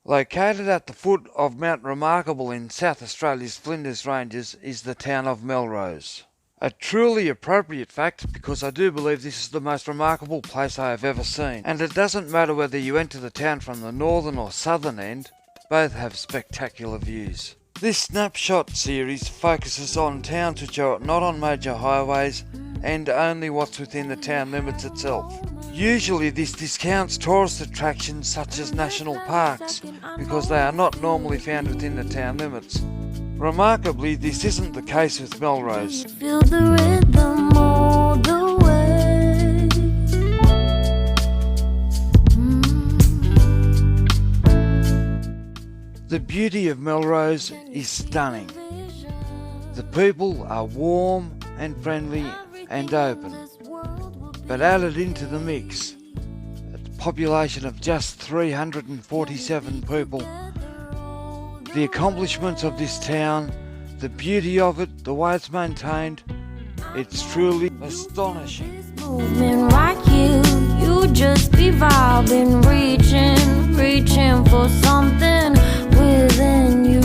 Located at the foot of Mount Remarkable in South Australia's Flinders Ranges is the town of Melrose. A truly appropriate fact because I do believe this is the most remarkable place I have ever seen. And it doesn't matter whether you enter the town from the northern or southern end, both have spectacular views. This snapshot series focuses on towns which are not on major highways and only what's within the town limits itself. Usually this discounts tourist attractions such as national parks because they are not normally found within the town limits. Remarkably, this isn't the case with Melrose. Feel the rhythm all the way. The beauty of Melrose is stunning. The people are warm and friendly and open. But added into the mix, a population of just 347 people, the accomplishments of this town, the beauty of it, the way it's maintained, it's truly astonishing. Movement right here, you just be vibing, reaching for something within you.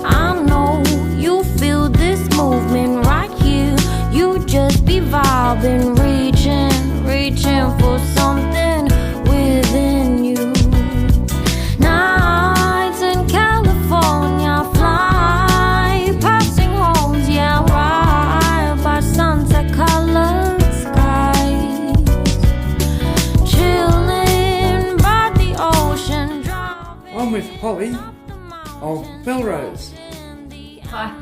I know you feel this movement right here, you just be vibing, reaching for something within you. Nights in California, fly passing homes, yeah, right by sunset colored skies, chilling by the ocean. I'm with Holly of Melrose. Hi.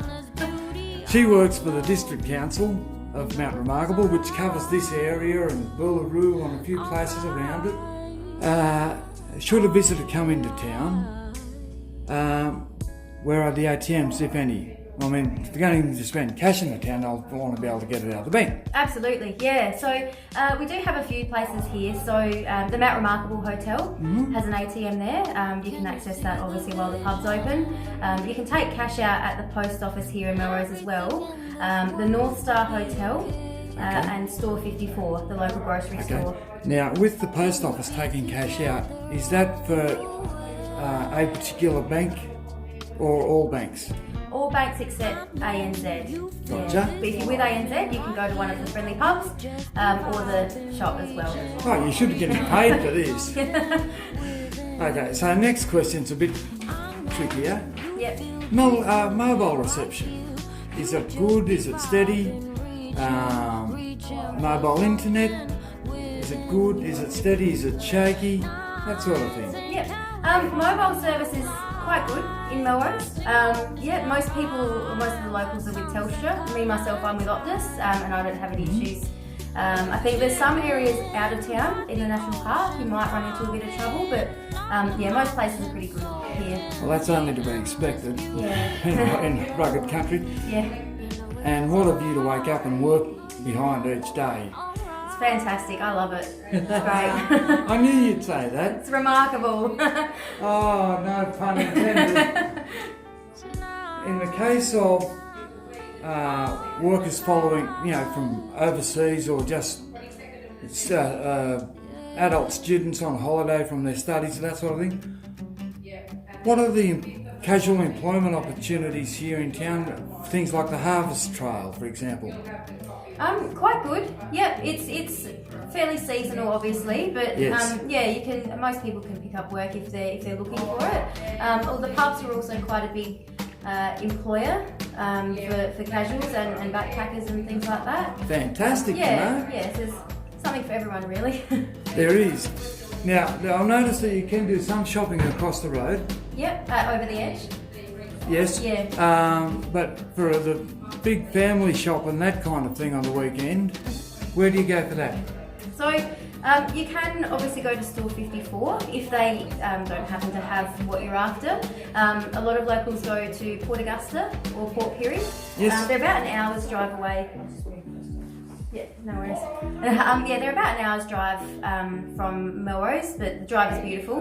She works for the District Council of Mount Remarkable, which covers this area and Boolaroo and a few places around it. Should a visitor come into town, where are the ATMs, if any? I mean, if they're going to spend cash in the town, they'll want to be able to get it out of the bank. Absolutely, yeah. So we do have a few places here. So the Mount Remarkable Hotel has an ATM there. You can access that obviously while the pub's open. You can take cash out at the post office here in Melrose as well. The North Star Hotel and Store 54, the local grocery store. Now, with the post office taking cash out, is that for a particular bank or all banks? All banks except ANZ. Gotcha. Yeah. But if you're with ANZ, you can go to one of the friendly pubs or the shop as well. Oh, you should be getting paid for this. Okay, so next question's a bit trickier. Yep. Mobile reception. Is it good? Is it steady? Mobile internet. Is it good? Is it steady? Is it shaky? That sort of thing. Yep. Mobile service is quite good in Melrose. Most of the locals are with Telstra. Me, myself, I'm with Optus, and I don't have any issues. I think there's some areas out of town in the national park you might run into a bit of trouble, but most places are pretty good here. Well, that's only to be expected in rugged country. Yeah. And what a view to wake up and work behind each day. It's fantastic. I love it. It's great. I knew you'd say that. It's remarkable. Oh, no pun intended. In the case of workers following, from overseas or just adult students on holiday from their studies, that sort of thing, what are the casual employment opportunities here in town? Things like the harvest trail, for example. Quite good. Yep, it's fairly seasonal, obviously, but yes. Most people can pick up work if they're looking for it. The pubs are also quite a big employer for casuals and backpackers and things like that. Fantastic, Yeah, there's something for everyone, really. There is. Now, I'll notice that you can do some shopping across the road. Yep, over the edge. Yes. Yeah. But for the big family shop and that kind of thing on the weekend, where do you go for that? So you can obviously go to Store 54 if they don't happen to have what you're after. A lot of locals go to Port Augusta or Port Pirie. Yes. They're about an hour's drive away. Yeah, no worries. They're about an hour's drive from Melrose, but the drive is beautiful.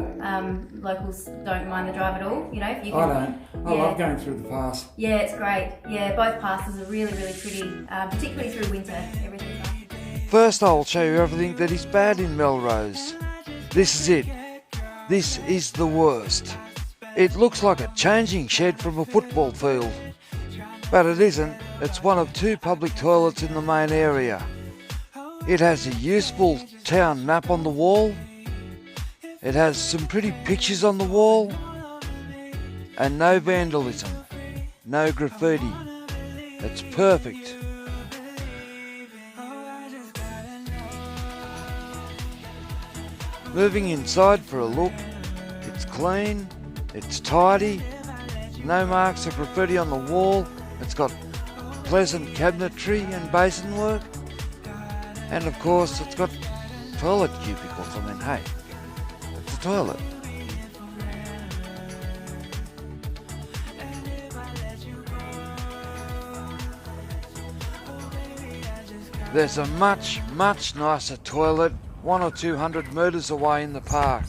Locals don't mind the drive at all. If you can, I don't. I love going through the pass. Yeah, it's great. Yeah, both passes are really, really pretty, particularly through winter. Everything's nice. First I will show you everything that is bad in Melrose. This is it. This is the worst. It looks like a changing shed from a football field. But it isn't. It's one of 2 public toilets in the main area. It has a useful town map on the wall. It has some pretty pictures on the wall. And no vandalism. No graffiti. It's perfect. Moving inside for a look, it's clean, it's tidy, no marks of graffiti on the wall, it's got pleasant cabinetry and basin work, and of course it's got toilet cubicles. I mean, hey, it's a toilet. There's a much, much nicer toilet 100 or 200 metres away in the park.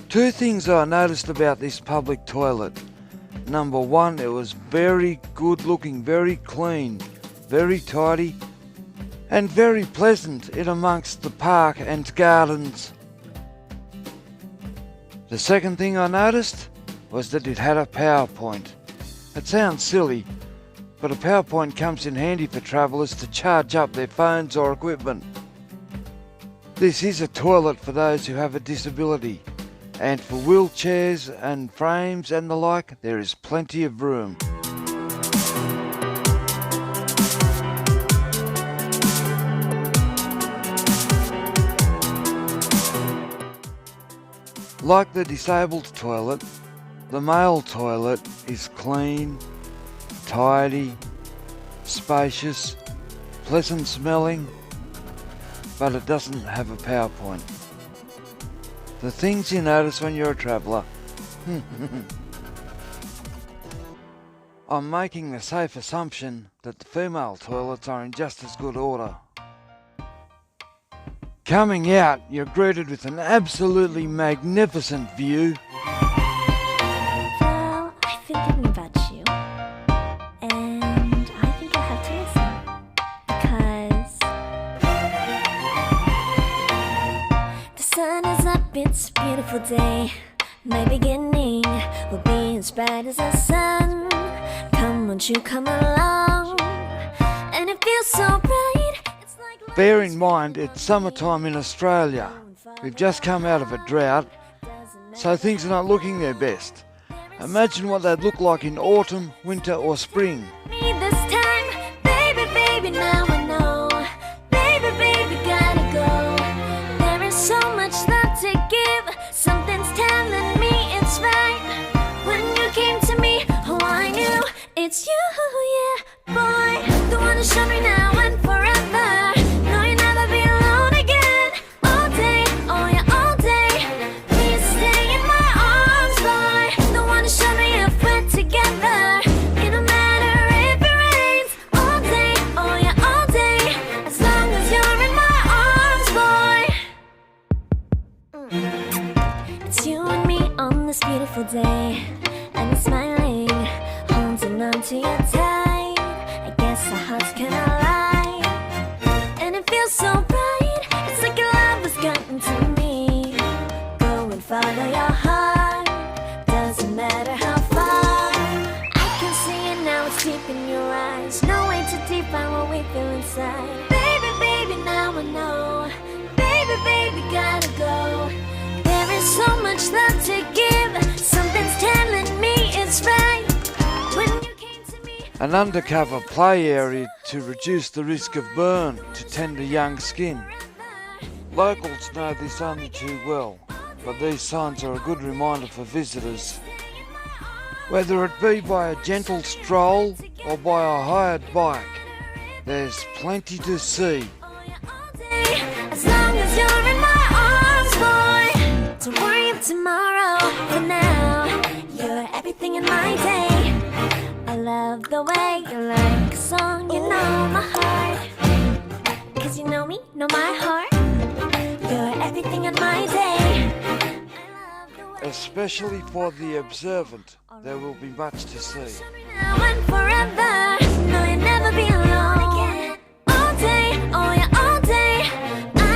Two things I noticed about this public toilet. Number one, it was very good looking, very clean, very tidy, and very pleasant in amongst the park and gardens. The second thing I noticed was that it had a PowerPoint. It sounds silly, but a PowerPoint comes in handy for travellers to charge up their phones or equipment. This is a toilet for those who have a disability, and for wheelchairs and frames and the like, there is plenty of room. Like the disabled toilet, the male toilet is clean, tidy, spacious, pleasant smelling, but it doesn't have a PowerPoint. The things you notice when you're a traveller. I'm making the safe assumption that the female toilets are in just as good order. Coming out, you're greeted with an absolutely magnificent view. Well, I've been thinking about you, and I think I'll have to listen, because the sun is up, it's a beautiful day. My beginning will be as bright as the sun. Come, won't you come along? feels so right. It's like Bear in mind it's summertime in Australia. We've just come out of a drought, so things are not looking their best. Imagine what they'd look like in autumn, winter or spring. me this time. Baby, baby, now I know. Baby, baby, gotta go. There is so much love to give. Something's telling me it's right. When you came to me, oh, I knew it's you, yeah, boy. The one who showed me now and forever. No, you'll never be alone again. All day, oh yeah, all day. Please stay in my arms, boy. The one who showed me if we're together. It don't matter if it rains. All day, oh yeah, all day. As long as you're in my arms, boy. It's you and me on this beautiful day. And you're smiling, holding on to your tight. I guess our hearts can align. And it feels so bright. It's like your love has gotten to me. Go and follow your heart. Doesn't matter how far. I can see it now, it's deep in your eyes. No way to define what we feel inside. Baby, baby, now I know. Baby, baby, gotta go. There is so much love to give. Something's telling me it's right. When you came to me, An undercover play area to reduce the risk of burn to tender young skin. Locals know this only too well, but these signs are a good reminder for visitors. Whether it be by a gentle stroll or by a hired bike, there's plenty to see. oh yeah, all day. As long as you're in my arms, boy. Don't worry of tomorrow. For now, you're everything in my day. I love the way you like a song. You know my heart. 'Cause you know me, know my heart. You're everything in my day. I love the way Especially for the observant, there will be much to see. now and forever. No, you'll never be alone again. All day, oh yeah, all day.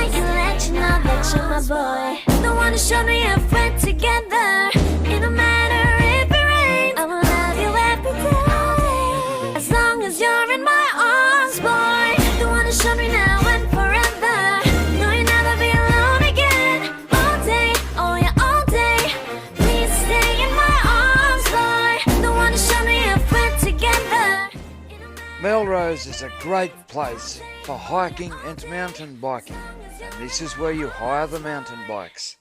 I can let you know that you're my boy. The one who showed me if we're together. It don't matter if it rains. I will love you every day. As long as you're in my arms, boy. The one who showed me now and forever. No, you'll never be alone again. All day, oh yeah, all day. Please stay in my arms, boy. The one who showed me if we're together. Melrose is a great place for hiking and mountain biking, and this is where you hire the mountain bikes.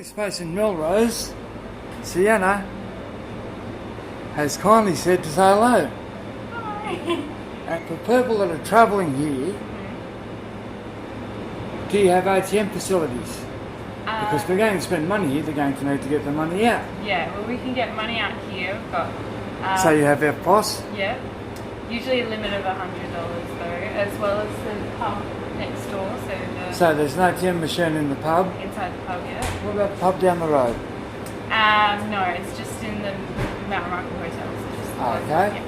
this place in Melrose, Sienna has kindly said to say hello. And for people that are travelling here, do you have ATM facilities? Because if they're going to spend money here, they're going to need to get the money out. Yeah, well, we can get money out here. We've got. So you have EFTPOS? Yeah. Usually a limit of $100 though, as well as the pub next door. So there's an ATM machine in the pub? Inside the pub, yeah. What about the pub down the road? No, it's just in the Mount Remarkable Hotel. So just Okay. Yeah.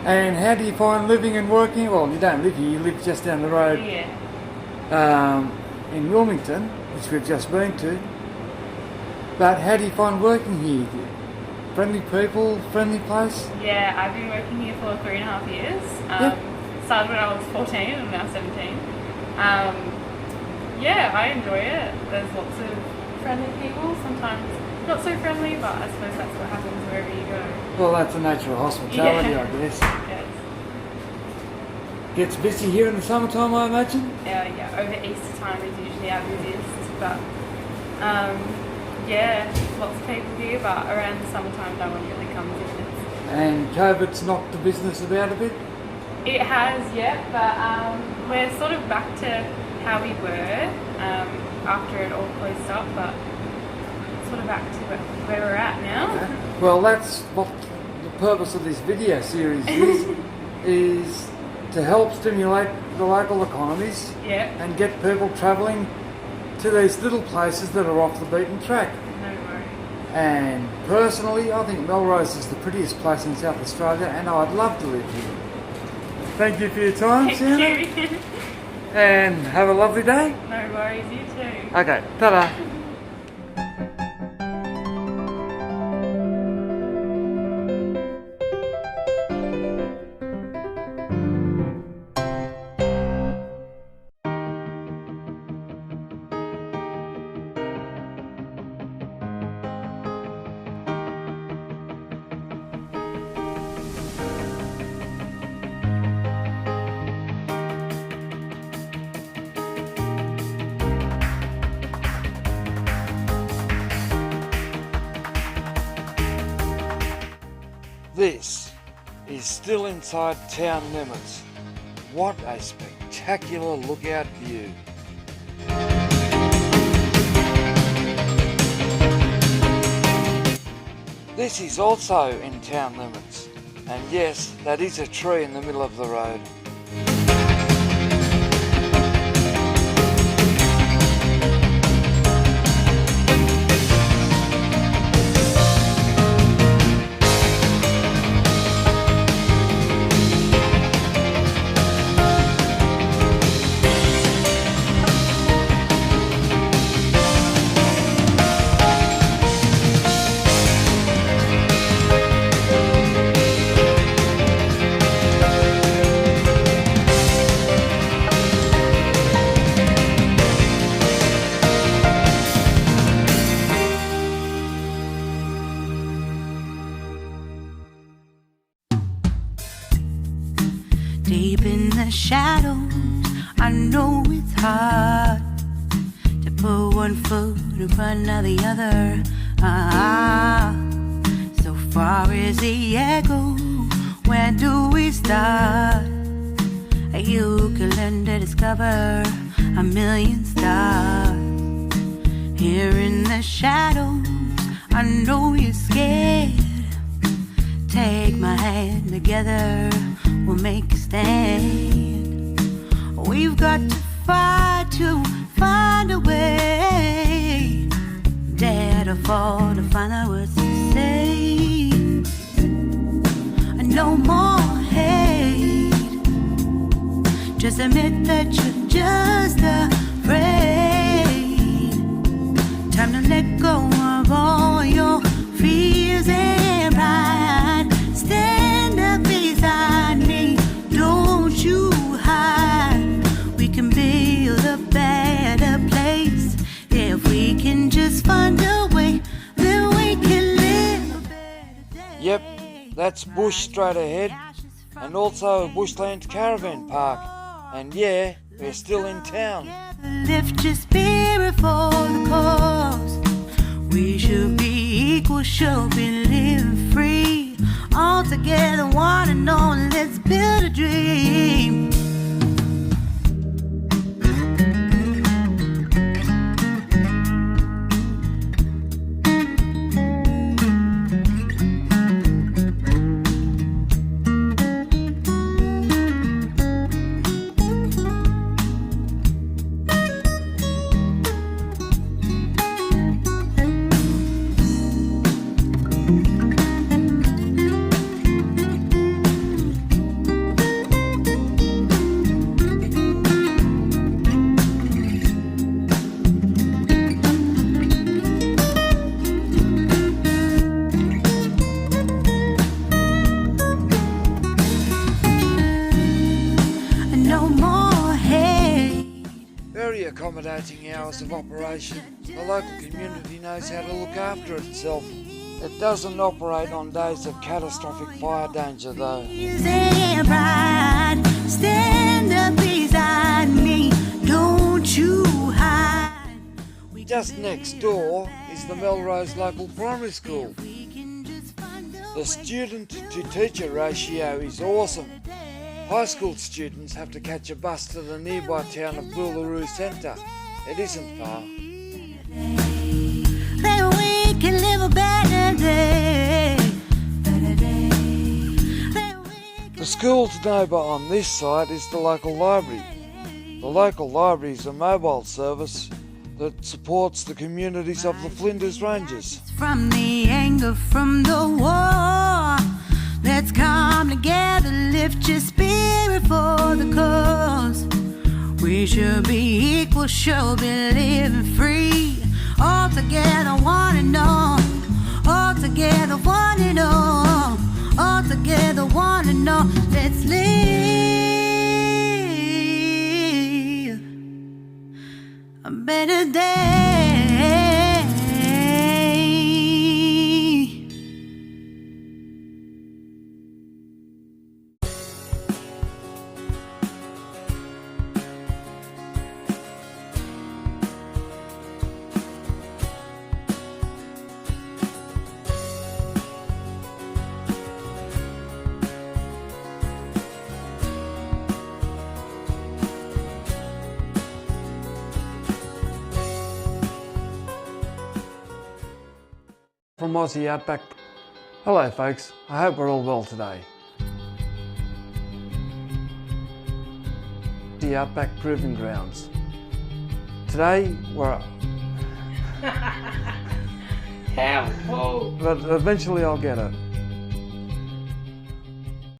And how do you find living and working? Well, you don't live here, you live just down the road. Yeah. In Wilmington, which we've just been to. But how do you find working here? Friendly people, friendly place? Yeah, I've been working here for 3.5 years. Started when I was 14, I'm now 17. Yeah, I enjoy it. There's lots of friendly people, sometimes not so friendly, but I suppose that's what happens wherever you go. Well, that's the nature of hospitality, Yeah. I guess. Yes. Gets busy here in the summertime, I imagine? Yeah, over Easter time is usually our busiest, but yeah, lots of people here, but around the summertime no one really comes in. And COVID's knocked the business about a bit? It has, yeah, but we're sort of back to how we were after it all closed up, but sort of back to where we're at now. Okay. Well, that's what the purpose of this video series is to help stimulate the local economies Yeah, and get people travelling to these little places that are off the beaten track. no worries. And personally, I think Melrose is the prettiest place in South Australia, and I'd love to live here. Thank you for your time, Sienna, Thank you. and have a lovely day. No worries, you too. Okay, ta-da. This is still inside town limits. What a spectacular lookout view. This is also in town limits, and yes, that is a tree in the middle of the road. Deep in the shadows, I know it's hard to put one foot in front of the other. So far as the echo, where do we start? You can learn to discover a million stars. Here in the shadows, I know you're scared. Take my hand, together we'll make a stand. We've got to fight to find a way. Dare to fall to find out what to say. No more hate. Just admit that you're just afraid. Time to let go of all your fears and pride. Stand up beside me, don't you hide. We can build a better place. If we can just find a way, then we can live a better day. Yep, that's bush straight ahead, and also Bushlands Caravan Park. And yeah, we're still in town. Lift your spirit for the cause. We should be equal, should be living free. All together, one and all, let's build a dream. Very accommodating hours of operation. The local community knows how to look after itself. It doesn't operate on days of catastrophic fire danger though. Stand up beside me, don't you hide. Just next door is the Melrose local primary school. The student to teacher ratio is awesome. High school students have to catch a bus to the nearby town of Boolaroo Centre. It isn't far. Then we can live a better day. The school to neighbour on this side is the local library. The local library is a mobile service that supports the communities of the Flinders Ranges. From the anger from the war, let's come together, lift your spirit for the cause. We should be equal, should be living free. All together, one and all. All together, one and all. All together, one and all. Let's live a better day. From Aussie Outback. Hello folks, I hope we're all well today. The Outback Proving Grounds. Today we're... How? Whoa. But eventually I'll get it.